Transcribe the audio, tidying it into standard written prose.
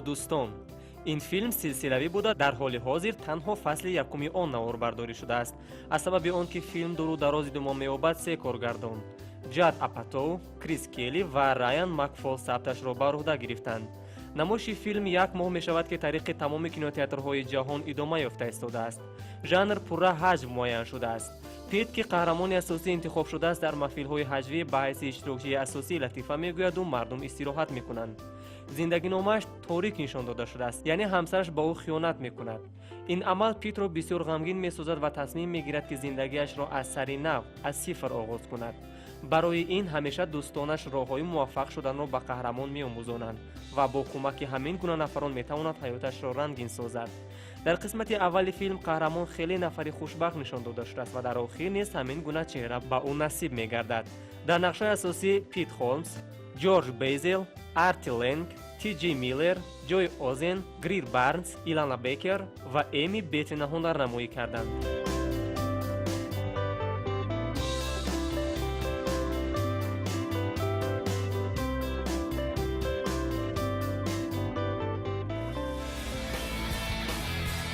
дустон. ин филм силсилавӣ буда дар ҳоли ҳозир танҳо фасли якуми он наворбардорӣ шудааст. аз сабаби он ки филм дуру дарози думо меёбад се коргардон ҷад апатоу, крис келли ва райан макфол сабташро бар уҳда гирифтанд. намоиши филм як моҳ мешавад ки тариқи тамоми кинотеатрҳои ҷаҳон идома ёфта истодааст. жанр пурра ҳаҷм муайян шудааст. пит ки қаҳрамони асосӣ интихоб шудааст дар маҳфилҳои ҳаҷвӣ ба ҳайси иштирокчии асосии латифа мегӯяду мардум истироҳат мекунанд. зиндагиномааш торик нишон дода шудааст, яъне ҳамсараш ба ӯ хиёнат мекунад. ин амал питро бисёр ғамгин месозад ва тасмим мегирад ки зиндагиашро аз сари нав, аз сифр оғоз кунад. барои ин ҳамеша дӯстонаш роҳҳои муваффақ шуданро ба қаҳрамон меомӯзонанд ва бо кӯмаки ҳамин гуна нафарон метавонад ҳаёташро рангин созад. дар қисмати аввали филм қаҳрамон хеле нафари хушбахт нишон дода шудааст ва дар охир низ ҳамин гуна чеҳра ба ӯ насиб мегардад. дар нақшҳои асосӣ пит холмс, ҷорҷ бейзел, арти ленг, ти.ҷи. миллер, ҷой озен, грир барнс, илана бекер ва эми бетти наҳонар намоӣ карданд.